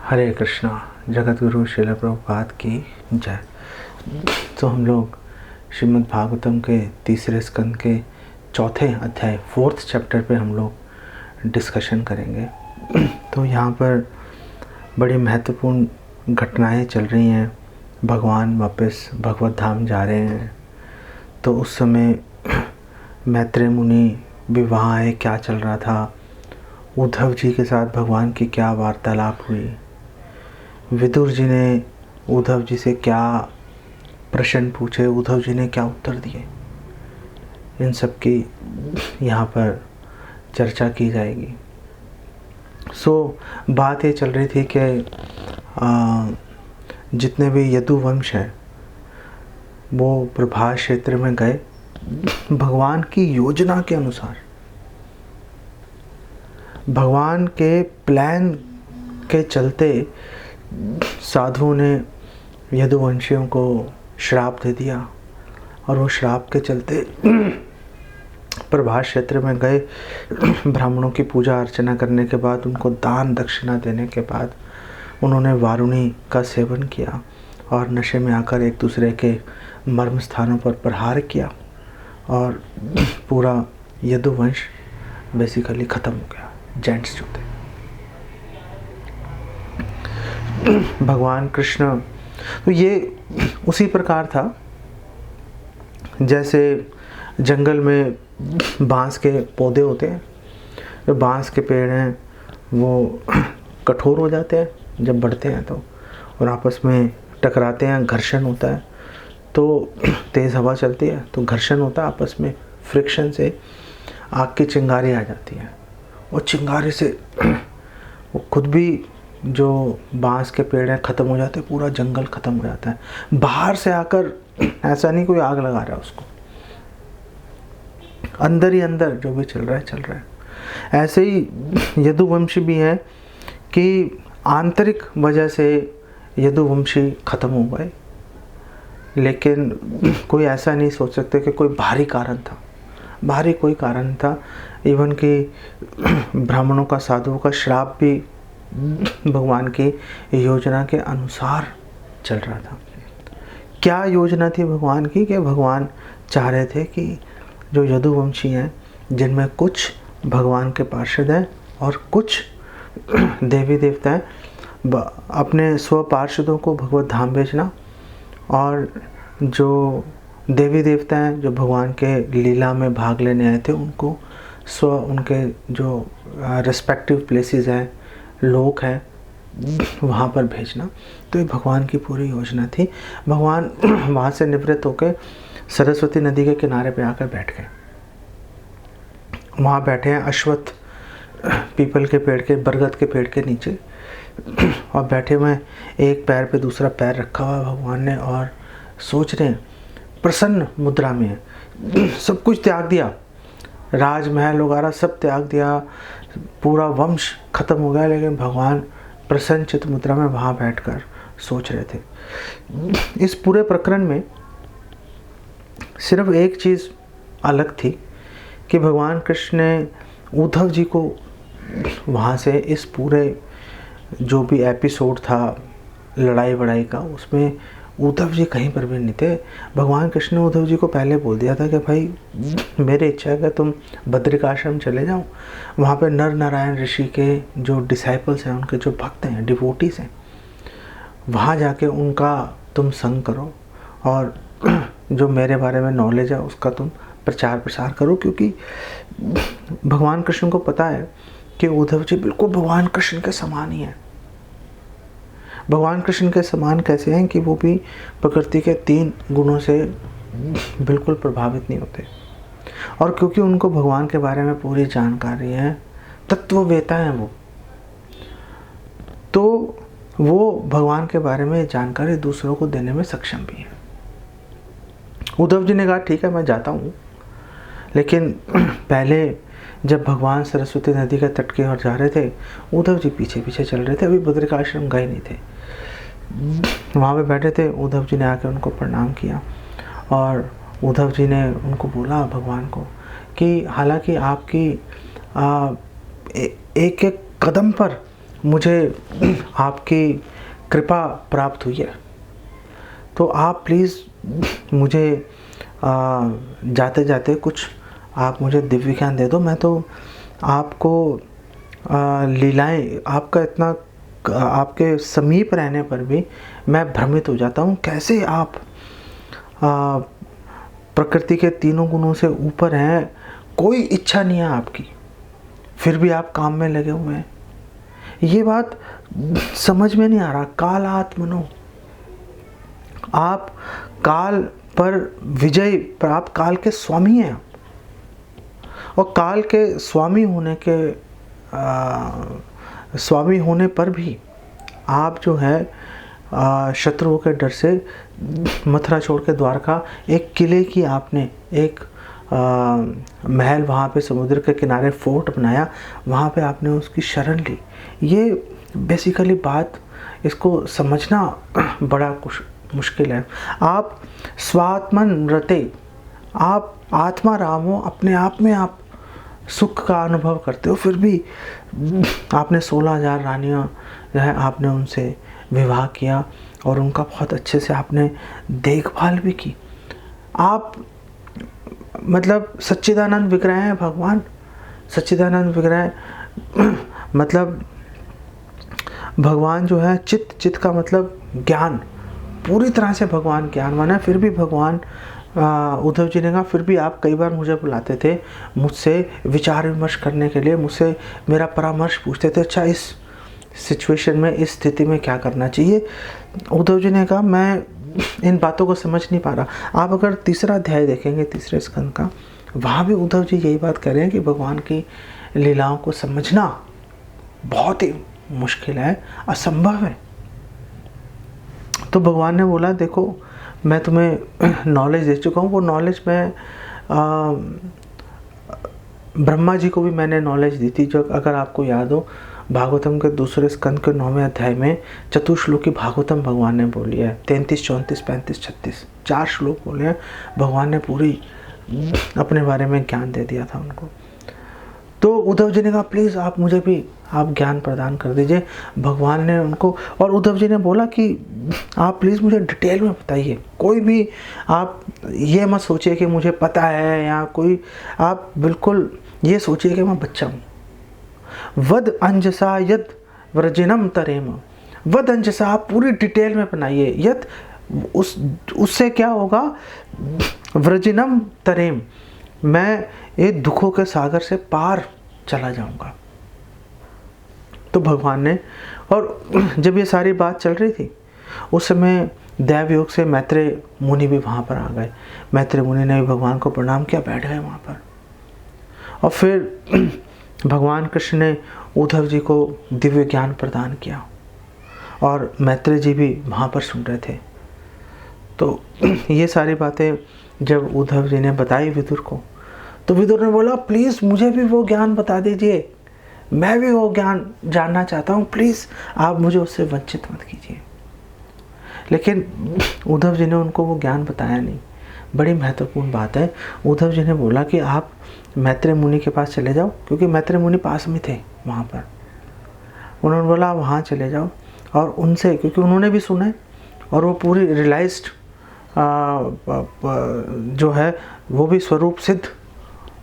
हरे कृष्णा। जगत गुरु श्रील प्रभुपाद की जय। तो हम लोग श्रीमद् भागवतम के तीसरे स्कंद के चौथे अध्याय 4th चैप्टर पे हम लोग डिस्कशन करेंगे। तो यहाँ पर बड़ी महत्वपूर्ण घटनाएं चल रही हैं। भगवान वापस भगवत धाम जा रहे हैं। तो उस समय मैत्रेय मुनि भी वहाँ आए। क्या चल रहा था, उद्धव जी के साथ भगवान की क्या वार्तालाप हुई, विदुर जी ने उद्धव जी से क्या प्रश्न पूछे, उद्धव जी ने क्या उत्तर दिए, इन सब की यहाँ पर चर्चा की जाएगी। बात ये चल रही थी कि जितने भी यदुवंश हैं वो प्रभास क्षेत्र में गए भगवान की योजना के अनुसार, भगवान के प्लान के चलते साधुओं ने यदुवंशियों को श्राप दे दिया और वो श्राप के चलते प्रभास क्षेत्र में गए। ब्राह्मणों की पूजा अर्चना करने के बाद, उनको दान दक्षिणा देने के बाद उन्होंने वारुणी का सेवन किया और नशे में आकर एक दूसरे के मर्म स्थानों पर प्रहार किया और पूरा यदुवंश बेसिकली ख़त्म हो गया। जेंट्स जो थे भगवान कृष्ण, तो ये उसी प्रकार था जैसे जंगल में बांस के पौधे होते हैं। जो बांस के पेड़ हैं वो कठोर हो जाते हैं जब बढ़ते हैं तो, और आपस में टकराते हैं, घर्षण होता है। तो तेज़ हवा चलती है तो घर्षण होता है आपस में, फ्रिक्शन से आग की चिंगारी आ जाती है और चिंगारी से वो खुद भी जो बांस के पेड़ हैं ख़त्म हो जाते हैं, पूरा जंगल ख़त्म हो जाता है। बाहर से आकर ऐसा नहीं कोई आग लगा रहा है उसको, अंदर ही अंदर जो भी चल रहा है चल रहा है। ऐसे ही यदुवंशी भी हैं कि आंतरिक वजह से यदुवंशी ख़त्म हो गए, लेकिन कोई ऐसा नहीं सोच सकते कि कोई बाहरी कारण था। बाहरी कोई कारण था। इवन कि ब्राह्मणों का, साधुओं का श्राप भी भगवान की योजना के अनुसार चल रहा था। क्या योजना थी भगवान की कि भगवान चाह रहे थे कि जो यदुवंशी हैं, जिनमें कुछ भगवान के पार्षद हैं और कुछ देवी देवता हैं, अपने स्व पार्षदों को भगवत धाम भेजना, और जो देवी देवता हैं जो भगवान के लीला में भाग लेने आए थे उनको उनके जो रेस्पेक्टिव प्लेसेस हैं, लोक हैं, वहाँ पर भेजना। तो ये भगवान की पूरी योजना थी। भगवान वहाँ से निवृत्त होकर सरस्वती नदी के किनारे पे आकर बैठ गए। वहाँ बैठे हैं अश्वत्थ पीपल के पेड़ के, बरगद के पेड़ के नीचे, और बैठे हुए एक पैर पे दूसरा पैर रखा हुआ भगवान ने, और सोच रहे हैं, प्रसन्न मुद्रा में है। सब कुछ त्याग दिया, राजमहल वगैरह सब त्याग दिया, पूरा वंश खत्म हो गया, लेकिन भगवान प्रसन्न चित्त मुद्रा में वहाँ बैठकर सोच रहे थे। इस पूरे प्रकरण में सिर्फ एक चीज़ अलग थी कि भगवान कृष्ण ने उद्धव जी को वहाँ से, इस पूरे जो भी एपिसोड था लड़ाई वड़ाई का, उसमें उद्धव जी कहीं पर भी नहीं थे। भगवान कृष्ण ने उद्धव जी को पहले बोल दिया था कि भाई मेरी इच्छा है कि तुम बद्रिकाश्रम चले जाओ, वहाँ पे नर नारायण ऋषि के जो डिसाइपल्स हैं, उनके जो भक्त हैं, डिवोटीज हैं, वहाँ जाके उनका तुम संग करो और जो मेरे बारे में नॉलेज है उसका तुम प्रचार प्रसार करो। क्योंकि भगवान कृष्ण को पता है कि उद्धव जी बिल्कुल भगवान कृष्ण के समान ही हैं। भगवान कृष्ण के समान कैसे हैं कि वो भी प्रकृति के 3 गुणों से बिल्कुल प्रभावित नहीं होते, और क्योंकि उनको भगवान के बारे में पूरी जानकारी है, तत्ववेता हैं वो, तो वो भगवान के बारे में जानकारी दूसरों को देने में सक्षम भी है। उद्धव जी ने कहा ठीक है मैं जाता हूँ, लेकिन पहले जब भगवान सरस्वती नदी के तट की ओर जा रहे थे, उद्धव जी पीछे पीछे चल रहे थे, अभी बद्रिकाश्रम गए नहीं थे। वहाँ पे बैठे थे, उद्धव जी ने आकर उनको प्रणाम किया और उद्धव जी ने उनको बोला भगवान को कि हालांकि आपकी एक एक कदम पर मुझे आपकी कृपा प्राप्त हुई है, तो आप प्लीज़ मुझे जाते जाते कुछ आप मुझे दिव्य ज्ञान दे दो। मैं तो आपको लीलाएं, आपका इतना आपके समीप रहने पर भी मैं भ्रमित हो जाता हूँ। कैसे आप प्रकृति के तीनों गुणों से ऊपर हैं, कोई इच्छा नहीं है आपकी, फिर भी आप काम में लगे हुए हैं। ये बात समझ में नहीं आ रहा। कालात्मनो, आप काल पर विजय, पर आप काल के स्वामी हैं। और काल के स्वामी होने पर भी आप जो है शत्रुओं के डर से मथुरा छोड़ के द्वारका, एक किले की आपने एक महल वहाँ पे समुद्र के किनारे फोर्ट बनाया, वहाँ पे आपने उसकी शरण ली। ये बेसिकली बात, इसको समझना बड़ा मुश्किल है। आप स्वात्मन रते, आप आत्मा राम हो, अपने आप में आप सुख का अनुभव करते हो, फिर भी आपने 16,000 रानियाँ जो है आपने उनसे विवाह किया और उनका बहुत अच्छे से आपने देखभाल भी की। आप मतलब सच्चिदानंद विग्रह हैं भगवान, सच्चिदानंद विग्रह मतलब भगवान जो है चित्त का मतलब ज्ञान, पूरी तरह से भगवान ज्ञानवान है। फिर भी भगवान उद्धव जी ने कहा, फिर भी आप कई बार मुझे बुलाते थे मुझसे विचार विमर्श करने के लिए, मुझसे मेरा परामर्श पूछते थे, अच्छा इस सिचुएशन में, इस स्थिति में क्या करना चाहिए। उद्धव जी ने कहा मैं इन बातों को समझ नहीं पा रहा। आप अगर तीसरा अध्याय देखेंगे, तीसरे स्कंद का, वहाँ भी उद्धव जी यही बात कर रहे हैं कि भगवान की लीलाओं को समझना बहुत ही मुश्किल है, असंभव है। तो भगवान ने बोला देखो मैं तुम्हें नॉलेज दे चुका हूँ, वो नॉलेज मैं ब्रह्मा जी को भी मैंने नॉलेज दी थी। जो अगर आपको याद हो, भागवतम के दूसरे स्कंद के 9वें अध्याय में चतुश्लोकी भागवतम भगवान ने बोली है। 33, 34, 35, 36 4 श्लोक बोले हैं। भगवान ने पूरी अपने बारे में ज्ञान दे दिया था उनको। तो उद्धव जी ने कहा प्लीज़ आप मुझे भी आप ज्ञान प्रदान कर दीजिए। भगवान ने उनको, और उद्धव जी ने बोला कि आप प्लीज़ मुझे डिटेल में बताइए, कोई भी आप ये मत सोचिए कि मुझे पता है या कोई, आप बिल्कुल ये सोचिए कि मैं बच्चा हूँ। वद अंजसा यद व्रजिनम तरेम, वद अंजसा, आप पूरी डिटेल में बनाइए। यद उससे क्या होगा, व्रजिनम तरेम, मैं ये दुखों के सागर से पार चला जाऊंगा। तो भगवान ने, और जब ये सारी बात चल रही थी उस समय दैव योग से मैत्रेय मुनि भी वहाँ पर आ गए। मैत्रेय मुनि ने भी भगवान को प्रणाम किया, बैठ गए वहाँ पर। और फिर भगवान कृष्ण ने उद्धव जी को दिव्य ज्ञान प्रदान किया और मैत्रेय जी भी वहाँ पर सुन रहे थे। तो ये सारी बातें जब उद्धव जी ने बताई विदुर को, तो विदुर ने बोला प्लीज़ मुझे भी वो ज्ञान बता दीजिए, मैं भी वो ज्ञान जानना चाहता हूँ, प्लीज़ आप मुझे उससे वंचित मत कीजिए। लेकिन उद्धव जी ने उनको वो ज्ञान बताया नहीं। बड़ी महत्वपूर्ण बात है। उद्धव जी ने बोला कि आप मैत्रेय मुनि के पास चले जाओ, क्योंकि मैत्रेय मुनि पास में थे वहाँ पर। उन्होंने बोला वहाँ चले जाओ और उनसे, क्योंकि उन्होंने भी सुना है और वो पूरी रियलाइज्ड जो है वो भी स्वरूप सिद्ध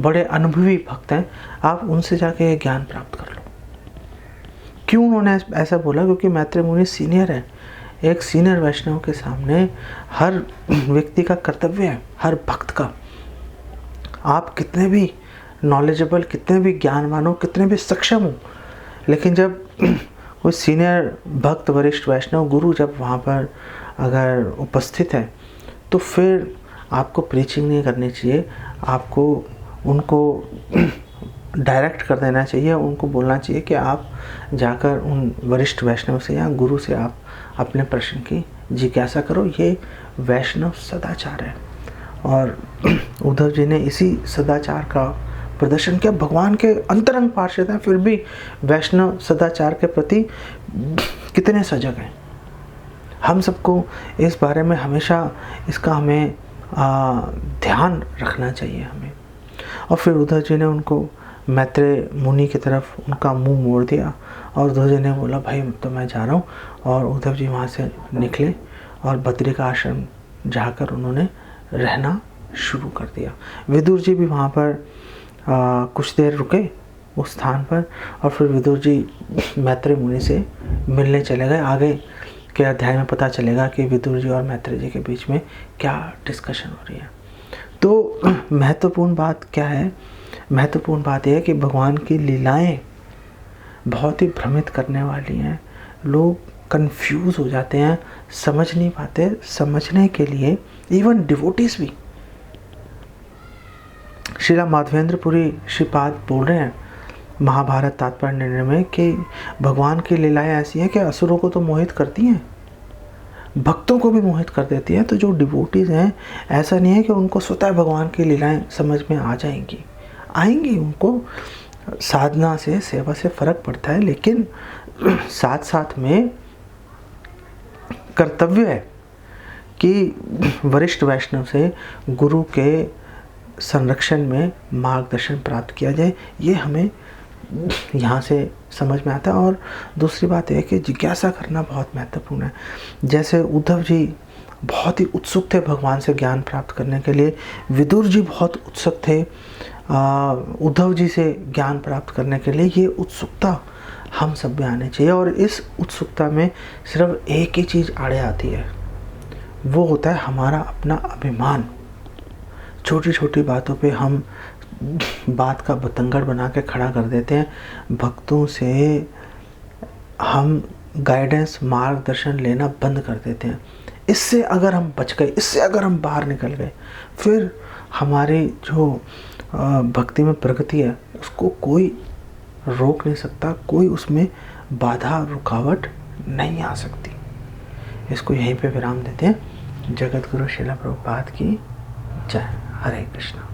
बड़े अनुभवी भक्त हैं, आप उनसे जाके ये ज्ञान प्राप्त कर लो। क्यों उन्होंने ऐसा बोला? क्योंकि मैत्रेय मुनि सीनियर है। एक सीनियर वैष्णव के सामने हर व्यक्ति का कर्तव्य है, हर भक्त का, आप कितने भी नॉलेजेबल, कितने भी ज्ञानवान हो, कितने भी सक्षम हो, लेकिन जब कोई सीनियर भक्त, वरिष्ठ वैष्णव गुरु जब वहाँ पर अगर उपस्थित है तो फिर आपको प्रीचिंग नहीं करनी चाहिए, आपको उनको डायरेक्ट कर देना चाहिए। उनको बोलना चाहिए कि आप जाकर उन वरिष्ठ वैष्णव से या गुरु से आप अपने प्रश्न की जिज्ञासा करो। ये वैष्णव सदाचार है और उद्धव जी ने इसी सदाचार का प्रदर्शन किया। भगवान के अंतरंग पार्षद हैं, फिर भी वैष्णव सदाचार के प्रति कितने सजग हैं। हम सबको इस बारे में हमेशा इसका हमें ध्यान रखना चाहिए हमें। और फिर उद्धव जी ने उनको मैत्रेय मुनि की तरफ उनका मुंह मोड़ दिया और उद्धव जी ने बोला भाई तो मैं जा रहा हूँ, और उद्धव जी वहाँ से निकले और बद्री का आश्रम जाकर उन्होंने रहना शुरू कर दिया। विदुर जी भी वहाँ पर कुछ देर रुके उस स्थान पर, और फिर विदुर जी मैत्रेय मुनि से मिलने चले गए। आगे के अध्याय में पता चलेगा कि विदुर जी और मैत्रेय जी के बीच में क्या डिस्कशन हो रही है। तो महत्वपूर्ण बात क्या है? महत्वपूर्ण बात यह है कि भगवान की लीलाएं बहुत ही भ्रमित करने वाली हैं। लोग कंफ्यूज हो जाते हैं, समझ नहीं पाते। समझने के लिए इवन डिवोटीज भी, श्रीला माधवेंद्रपुरी श्रीपाद बोल रहे हैं महाभारत तात्पर्य निर्णय में कि भगवान की लीलाएं ऐसी हैं कि असुरों को तो मोहित करती हैं, भक्तों को भी मोहित कर देती हैं। तो जो डिवोटीज हैं, ऐसा नहीं है कि उनको स्वतः भगवान की लीलाएं समझ में आ जाएंगी, आएंगी। उनको साधना से, सेवा से फर्क पड़ता है, लेकिन साथ साथ में कर्तव्य है कि वरिष्ठ वैष्णव से गुरु के संरक्षण में मार्गदर्शन प्राप्त किया जाए। ये हमें यहाँ से समझ में आता है। और दूसरी बात यह है कि जिज्ञासा करना बहुत महत्वपूर्ण है। जैसे उद्धव जी बहुत ही उत्सुक थे भगवान से ज्ञान प्राप्त करने के लिए, विदुर जी बहुत उत्सुक थे उद्धव जी से ज्ञान प्राप्त करने के लिए। ये उत्सुकता हम सब में आनी चाहिए, और इस उत्सुकता में सिर्फ एक ही चीज़ आड़े आती है, वो होता है हमारा अपना अभिमान। छोटी छोटी बातों पे हम बात का बतंगड़ बना के खड़ा कर देते हैं। भक्तों से हम गाइडेंस, मार्गदर्शन लेना बंद कर देते हैं। इससे अगर हम बच गए, इससे अगर हम बाहर निकल गए, फिर हमारी जो भक्ति में प्रगति है उसको कोई रोक नहीं सकता, कोई उसमें बाधा रुकावट नहीं आ सकती। इसको यहीं पे विराम देते हैं। जगत गुरु श्रील प्रभुपाद की जय। हरे कृष्णा।